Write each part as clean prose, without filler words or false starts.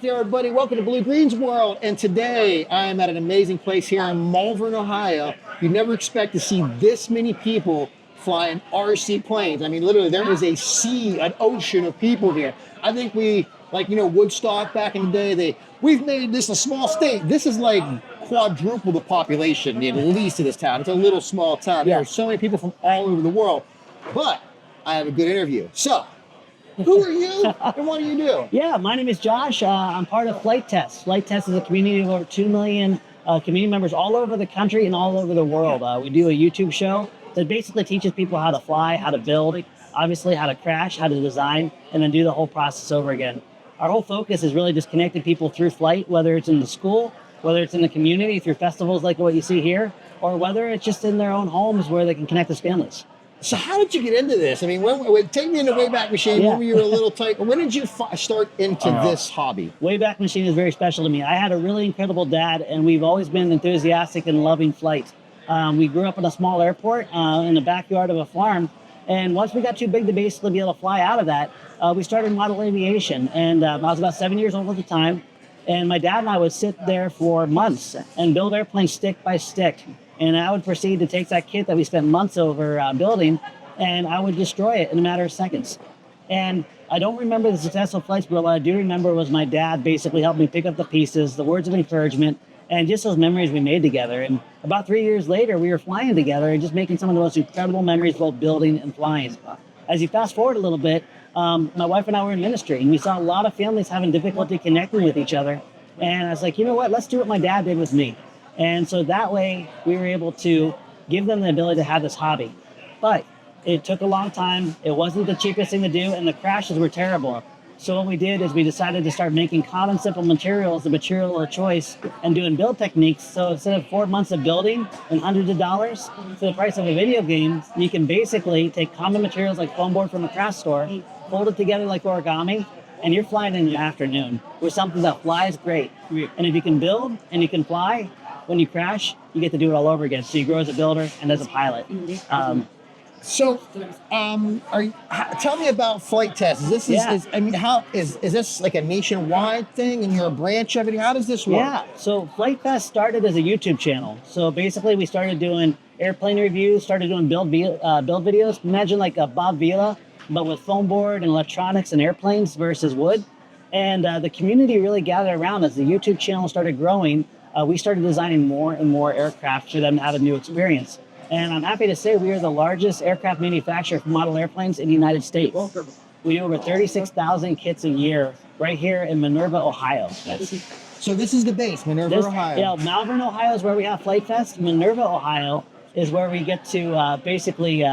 there, everybody. Welcome to Blue Green's World. And today I am at an amazing place here in Malvern, Ohio. You never expect to see this many people flying RC planes. I mean, literally, there is a sea, an ocean of people here. I think we, like, Woodstock back in the day, we've made this a small state. This is like quadruple the population, at least, of this town. It's a little small town. There are so many people from all over the world. But I have a good interview. So, who are you and what do you do? Yeah, my name is Josh. I'm part of Flite Test. Flite Test is a community of over 2 million community members all over the country and all over the world. We do a YouTube show that basically teaches people how to fly, how to build, obviously how to crash, how to design, and then do the whole process over again. Our whole focus is really just connecting people through flight, whether it's in the school, whether it's in the community through festivals like what you see here, or whether it's just in their own homes where they can connect with families. So how did you get into this? I mean, take me in the Wayback Machine when you were a little tight. When did you start into this hobby? Wayback Machine is very special to me. I had a really incredible dad, and we've always been enthusiastic and loving flight. We grew up in a small airport in the backyard of a farm, and once we got too big to basically be able to fly out of that, we started model aviation. And I was about 7 years old at the time, and my dad and I would sit there for months and build airplanes stick by stick. And I would proceed to take that kit that we spent months over building, and I would destroy it in a matter of seconds. And I don't remember the successful flights, but what I do remember was my dad basically helped me pick up the pieces, the words of encouragement, and just those memories we made together. And about 3 years later, we were flying together and just making some of the most incredible memories, both building and flying. As you fast forward a little bit, my wife and I were in ministry, and we saw a lot of families having difficulty connecting with each other. And I was like, you know what, let's do what my dad did with me. And so that way we were able to give them the ability to have this hobby. But it took a long time. It wasn't the cheapest thing to do, and the crashes were terrible. So what we did is we decided to start making common, simple materials, the material of choice, and doing build techniques. So instead of 4 months of building and hundreds of dollars for the price of a video game, you can basically take common materials like foam board from a craft store, fold it together like origami, and you're flying in an afternoon with something that flies great. And if you can build and you can fly, when you crash, you get to do it all over again. So you grow as a builder and as a pilot. Tell me about Flite Test. Is this like a nationwide thing, and you're a branch of it? How does this work? Yeah. So Fite Fest started as a YouTube channel. So basically, we started doing airplane reviews, started doing build videos. Imagine like a Bob Vila, but with foam board and electronics and airplanes versus wood. And the community really gathered around as the YouTube channel started growing. We started designing more and more aircraft for them to have a new experience. And I'm happy to say we are the largest aircraft manufacturer for model airplanes in the United States. We do over 36,000 kits a year right here in Minerva, Ohio. So this is the base, Ohio. Yeah, Malvern, Ohio is where we have Fite Fest. Minerva, Ohio is where we get to basically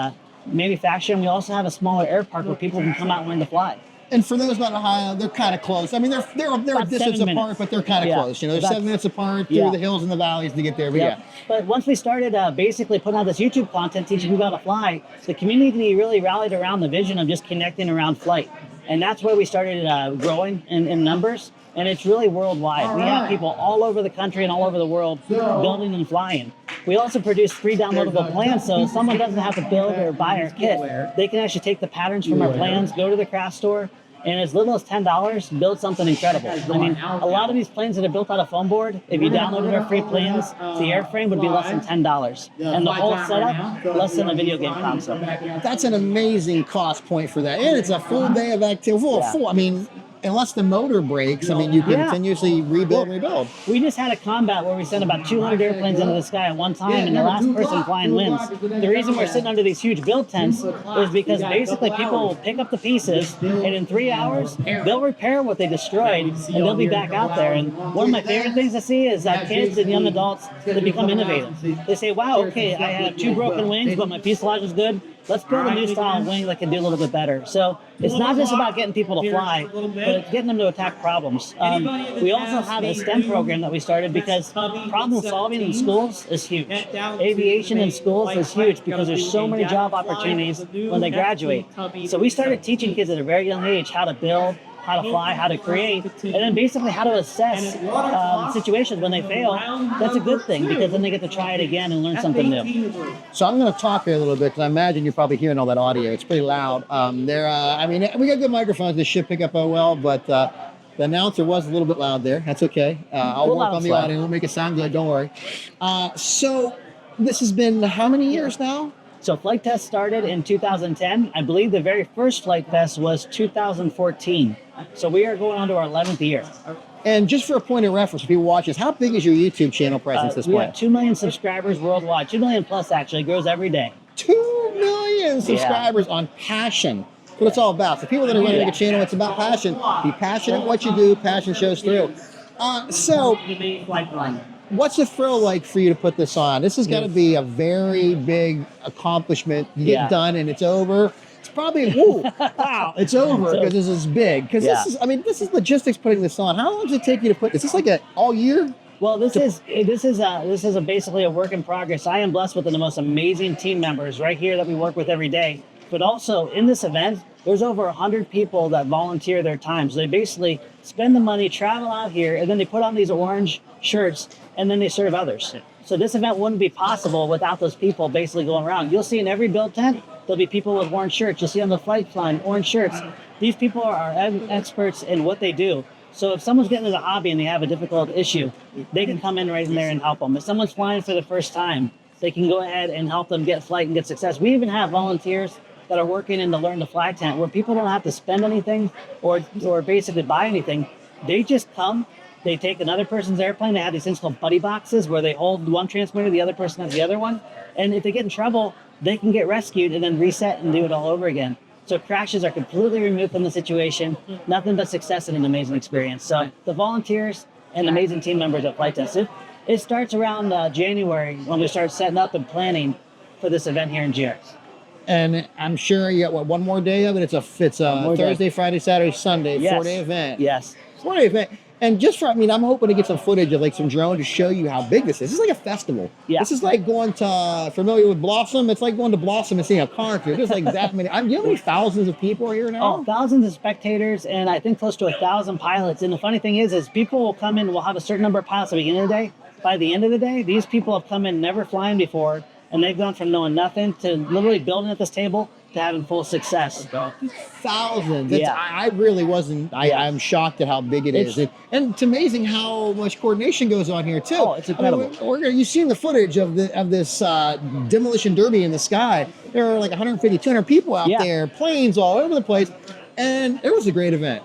manufacture. And we also have a smaller air park where people can come out and learn to fly. And for those not in Ohio, they're kind of close. I mean, they're a distance apart, but they're kind of close. They're 7 minutes apart through the hills and the valleys to get there. But But once we started basically putting out this YouTube content, teaching people how to fly, the community really rallied around the vision of just connecting around flight. And that's where we started growing in numbers. And it's really worldwide. We have people all over the country and all over the world building and flying. We also produce free downloadable plans, so someone doesn't have to build or buy our kit. They can actually take the patterns from our plans, go to the craft store, and as little as $10, build something incredible. I mean, a lot of these planes that are built out of foam board, if you downloaded our free plans, the airframe would be less than $10. And the whole setup, less than a video game console. That's an amazing cost point for that. And it's a full day of activity. I mean, unless the motor breaks, I mean, you can continuously rebuild. We just had a combat where we sent about 200 airplanes into the sky at one time, and the last person flying wins. The reason we're sitting under these huge build tents is because basically people will pick up the pieces, and in 3 hours, they'll repair what they destroyed, and they'll be back out there. And one of my favorite things to see is that kids and young adults, they become innovative. They say, wow, okay, I have 2 broken wings, but my fuselage is good. Let's build a new style of wing that can do a little bit better. So it's not just about getting people to fly, but it's getting them to attack problems. We also have a STEM program that we started because problem solving in schools is huge. Aviation in schools is huge because there's so many job opportunities when they graduate. So we started teaching kids at a very young age how to build, how to fly, how to create, and then basically how to assess situations when they fail. That's a good thing because then they get to try it again and learn something new. So I'm going to talk here a little bit because I imagine you're probably hearing all that audio. It's pretty loud. I mean, we got good microphones. This should pick up well, but The announcer was a little bit loud there. That's okay. I'll We'll work allow on it the slide. audio. We'll make it sound good. Don't worry. So this has been how many years now? So Flite Test started in 2010. I believe the very first Flite Fest was 2014. So we are going on to our 11th year. And just for a point of reference, for people watching this, how big is your YouTube channel presence this We point? have 2 million subscribers worldwide. 2 million plus, actually. It grows every day. 2 million subscribers on passion. That's what it's all about. So people that are running a channel, it's about passion. Be passionate what you do. Passion shows through. So what's the thrill like for you to put this on? This has got to be a very big accomplishment. You get done and it's over. It's probably, wow, it's over because this is big. Because this is logistics putting this on. How long does it take you to put, is this like a all year? Well, this is basically a work in progress. I am blessed with the most amazing team members right here that we work with every day. But also in this event, there's over 100 people that volunteer their time. So they basically spend the money, travel out here, and then they put on these orange shirts, and then they serve others. So this event wouldn't be possible without those people basically going around. You'll see in every build tent, there'll be people with orange shirts. You'll see on the flight line, orange shirts. These people are experts in what they do. So if someone's getting into the hobby and they have a difficult issue, they can come in right in there and help them. If someone's flying for the first time, they can go ahead and help them get flight and get success. We even have volunteers that are working in the Learn to Fly tent where people don't have to spend anything or basically buy anything. They just come, they take another person's airplane. They have these things called buddy boxes where they hold one transmitter, the other person has the other one. And if they get in trouble, they can get rescued and then reset and do it all over again. So crashes are completely removed from the situation. Nothing but success and an amazing experience. So the volunteers and amazing team members at Flite Test, it starts around January when we start setting up and planning for this event here in GX. And I'm sure you got one more day of it. It's a Thursday, Friday, Saturday, Sunday, 4-day event. Yes. 4-day event. And just for, I'm hoping to get some footage of like some drone to show you how big this is. This is like a festival. Yeah. This is like going to, familiar with Blossom? It's like going to Blossom and seeing a concert. There's like that many. Do you know how many thousands of people are here now? Oh, thousands of spectators and I think close to 1,000 pilots. And the funny thing is people will come in, we'll have a certain number of pilots at the beginning of the day. By the end of the day, these people have come in never flying before. And they've gone from knowing nothing to literally building at this table to having full success. Thousands. Yeah. I really wasn't. I'm shocked at how big it is. And it's amazing how much coordination goes on here, too. Oh, it's incredible. You've seen the footage of this demolition derby in the sky. There are like 150, 200 people out there, planes all over the place. And it was a great event.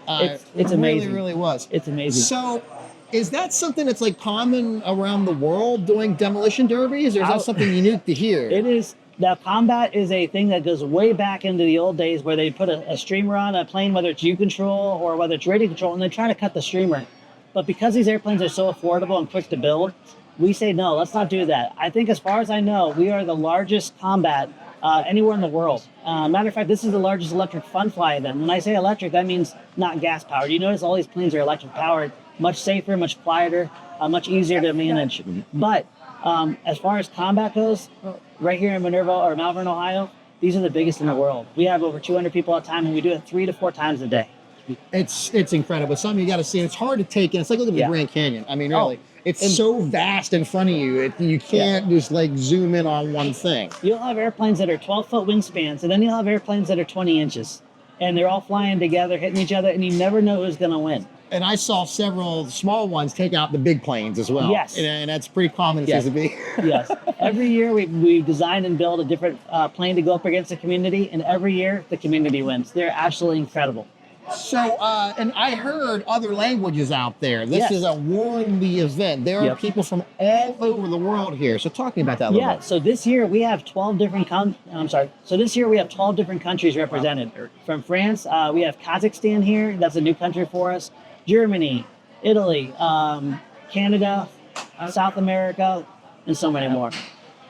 It's amazing. It really was. It's amazing. So, is that something that's like common around the world doing demolition derbies, or is that something unique to here? It is. Now, combat is a thing that goes way back into the old days where they put a streamer on a plane, whether it's U-control or whether it's radio control, and they try to cut the streamer. But because these airplanes are so affordable and quick to build, we say, no, let's not do that. I think as far as I know, we are the largest combat anywhere in the world. Matter of fact, this is the largest electric fun fly event. When I say electric, that means not gas powered. You notice all these planes are electric powered, much safer, much quieter, much easier to manage. But as far as combat goes, right here in Malvern, Ohio, these are the biggest in the world. We have over 200 people at a time, and we do it 3 to 4 times a day. It's incredible. Something you got to see. It's hard to take in. It's like looking at the Grand Canyon. Really. It's so vast in front of you. You can't just like zoom in on one thing. You'll have airplanes that are 12-foot wingspans, and then you'll have airplanes that are 20 inches. And they're all flying together, hitting each other, and you never know who's going to win. And I saw several small ones take out the big planes as well. Yes. And that's pretty common, it seems to be. Yes. Every year we design and build a different plane to go up against the community, and every year the community wins. They're absolutely incredible. So, and I heard other languages out there. This is a worldly event. There are people from all over the world here. So talk to me about that a little bit. So this year we have 12 different So this year we have 12 different countries represented. From France, we have Kazakhstan here. That's a new country for us. Germany, Italy, Canada, South America, and so many more.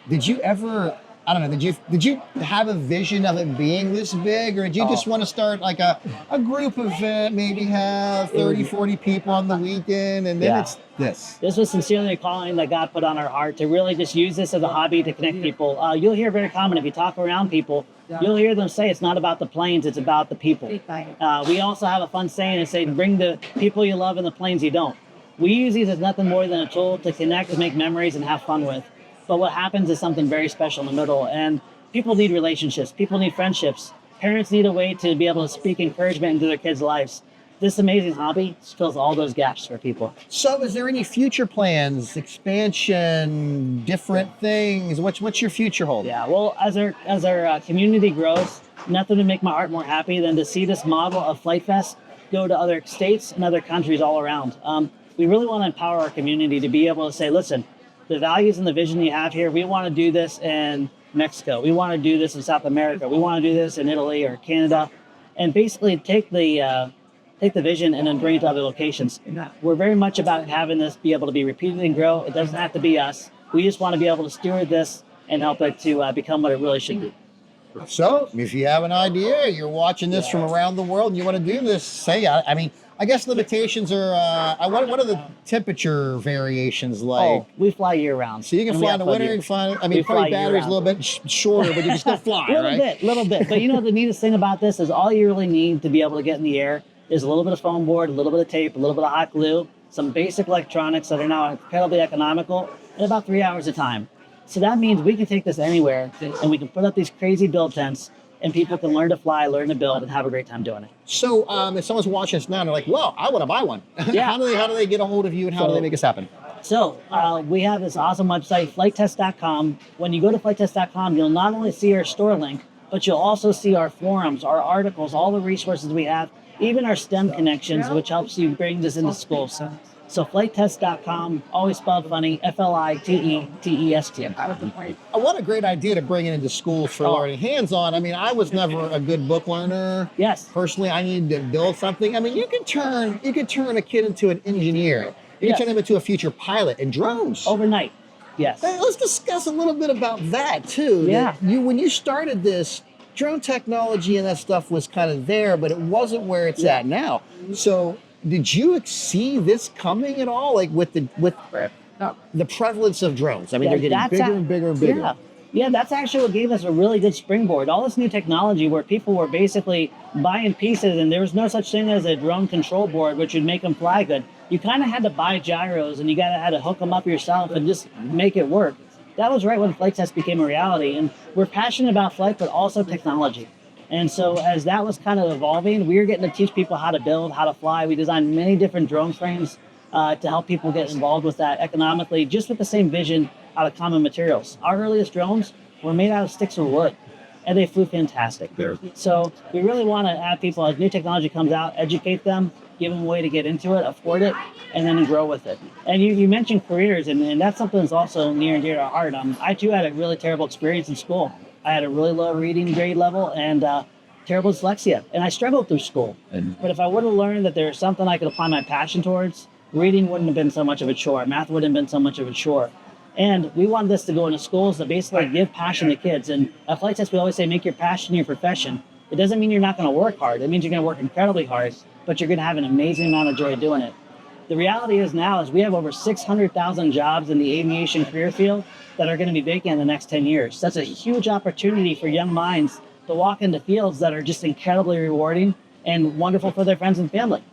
Did you ever, I don't know, did you have a vision of it being this big, or did you just want to start like a group event, maybe have 30, 40 people on the weekend, and then it's this? This was sincerely a calling that God put on our heart to really just use this as a hobby to connect people. You'll hear very common if you talk around people, you'll hear them say it's not about the planes, it's about the people. We also have a fun saying and say, bring the people you love and the planes you don't. We use these as nothing more than a tool to connect and make memories and have fun with. But what happens is something very special in the middle, and people need relationships, people need friendships. Parents need a way to be able to speak encouragement into their kids' lives. this amazing hobby fills all those gaps for people. So is there any future plans, expansion, different things? What's your future hold? Yeah, well, as our community grows, nothing would make my heart more happy than to see this model of Flite Fest go to other states and other countries all around. We really want to empower our community to be able to say, listen, the values and the vision you have here, we want to do this in Mexico. We want to do this in South America. We want to do this in Italy or Canada, and basically take the vision and then bring it to other locations. We're very much about having this be able to be repeated and grow. It doesn't have to be us. We just want to be able to steward this and help it to become what it really should be. So if you have an idea, you're watching this from around the world and you want to do this, say, I mean, I guess limitations are, what are the temperature variations like? Oh, we fly year round. So you can fly in the winter and fly, I mean, probably battery's a little bit shorter, but you can still fly, right? Little bit. But you know, the neatest thing about this is all you really need to be able to get in the air is a little bit of foam board, a little bit of tape, a little bit of hot glue, some basic electronics that are now incredibly economical, and about 3 hours of time. So that means we can take this anywhere and we can put up these crazy build tents and people can learn to fly, learn to build, and have a great time doing it. So if someone's watching us now and they're like, well, I want to buy one. Yeah. How do they get a hold of you and how do they make this happen? So we have this awesome website, FliteTest.com. When you go to FliteTest.com, you'll not only see our store link, but you'll also see our forums, our articles, all the resources we have, even our STEM connections, which helps you bring this into schools. So FliteTest.com, always spelled funny, FLITETEST. What a great idea to bring it into schools for learning hands-on. I mean, I was never a good book learner. Yes. Personally, I needed to build something. I mean, you can turn a kid into an engineer. You can turn him into a future pilot in drones. Overnight. Yes. Hey, let's discuss a little bit about that too. Yeah. When you started this, drone technology and that stuff was kind of there, but it wasn't where it's at now. So did you see this coming at all? Like with the prevalence of drones? I mean, they're getting bigger and bigger and bigger. Yeah, that's actually what gave us a really good springboard. All this new technology where people were basically buying pieces and there was no such thing as a drone control board, which would make them fly good. You kind of had to buy gyros and you had to hook them up yourself and just make it work. That was right when Flite Test became a reality. And we're passionate about flight, but also technology. And so as that was kind of evolving, we were getting to teach people how to build, how to fly. We designed many different drone frames to help people get involved with that economically, just with the same vision out of common materials. Our earliest drones were made out of sticks or wood, and they flew fantastic. So we really want to have people, as new technology comes out, educate them, give them a way to get into it, afford it, and then grow with it. And you mentioned careers, and that's something that's also near and dear to our heart. I too had a really terrible experience in school. I had a really low reading grade level and terrible dyslexia, and I struggled through school. But if I would have learned that there's something I could apply my passion towards, reading wouldn't have been so much of a chore. Math wouldn't have been so much of a chore. And we wanted this to go into schools to basically give passion to kids. And at Flite Test, we always say, make your passion your profession. It doesn't mean you're not going to work hard. It means you're going to work incredibly hard, but you're going to have an amazing amount of joy doing it. The reality is now is we have over 600,000 jobs in the aviation career field that are going to be vacant in the next 10 years. That's a huge opportunity for young minds to walk into fields that are just incredibly rewarding and wonderful for their friends and family.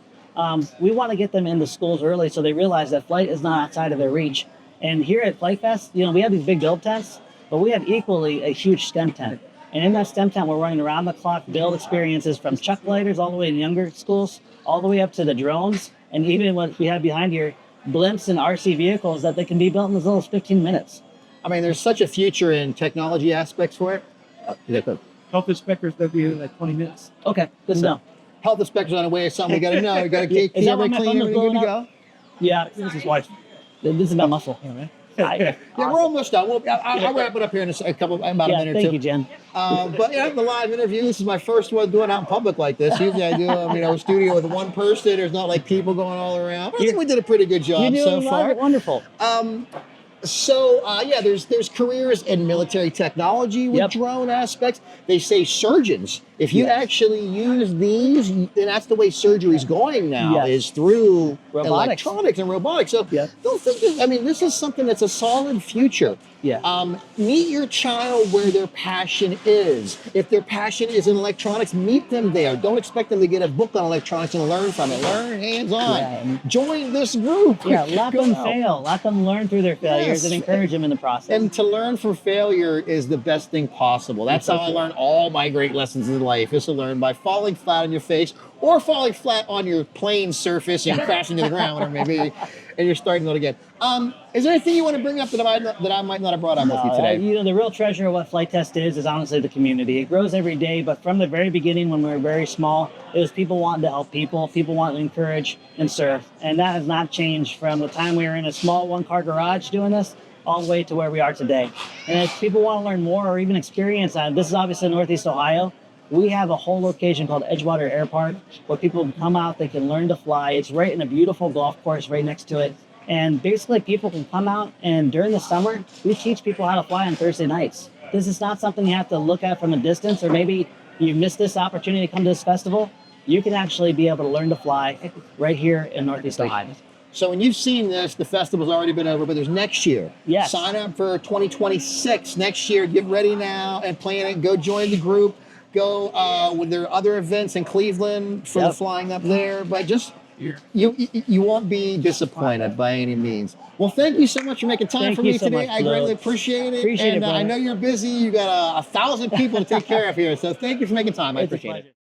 We want to get them into schools early so they realize that flight is not outside of their reach. And here at Fite Fest, we have these big build tents, but we have equally a huge STEM tent. And in that STEM tent, we're running around the clock build experiences from chuck gliders all the way in younger schools, all the way up to the drones, and even what we have behind here, blimps and RC vehicles that they can be built in as little as 15 minutes. I mean, there's such a future in technology aspects for it. Health inspectors, they'll be in like 20 minutes. Okay, good to know. Health inspectors on the way is something we got to know. We got to keep Is that everything why my clean, phone was everything good to blowing go. Yeah, This is why. this is about muscle. Yeah, we're almost done. I'll wrap it up here in about a minute or two. Thank you, Jen. But the live interview, this is my first one doing out in public like this. Usually I do a studio with one person. There's not like people going all around. I think we did a pretty good job You're so doing far. wonderful. There's careers in military technology with drone aspects. They say surgeons. If you actually use these, then that's the way surgery's going now, is through robotics. electronics and robotics. So don't think this is something that's a solid future. Meet your child where their passion is. If their passion is in electronics, meet them there. Don't expect them to get a book on electronics and learn from it. Learn hands-on. Join this group. Let them fail. Let them learn through their failures and encourage them in the process. And to learn from failure is the best thing possible. That's how I learned all my great lessons in life, is to learn by falling flat on your face or falling flat on your plane surface and crashing to the ground, whatever it may be, and you're starting it again. Is there anything you want to bring up that I might not have brought up with you today? You know, the real treasure of what Flite Test is honestly the community. It grows every day, but from the very beginning when we were very small, it was people wanting to help people wanting to encourage and serve. And that has not changed from the time we were in a small one-car garage doing this all the way to where we are today. And if people want to learn more or even experience that, this is obviously Northeast Ohio. We have a whole location called Edgewater Air Park where people can come out, they can learn to fly. It's right in a beautiful golf course right next to it. And basically people can come out, and during the summer, we teach people how to fly on Thursday nights. This is not something you have to look at from a distance, or maybe you missed this opportunity to come to this festival. You can actually be able to learn to fly right here in Northeast Ohio. So when you've seen this, the festival's already been over, but there's next year. Yes. Sign up for 2026 next year. Get ready now and plan it. Go join the group. Go when there are other events in Cleveland for the flying up there. But just you won't be disappointed by any means. Well, thank you so much for making time for me today. I greatly appreciate it. Appreciate it, I know you're busy. You got 1,000 people to take care of here. So thank you for making time. I appreciate it.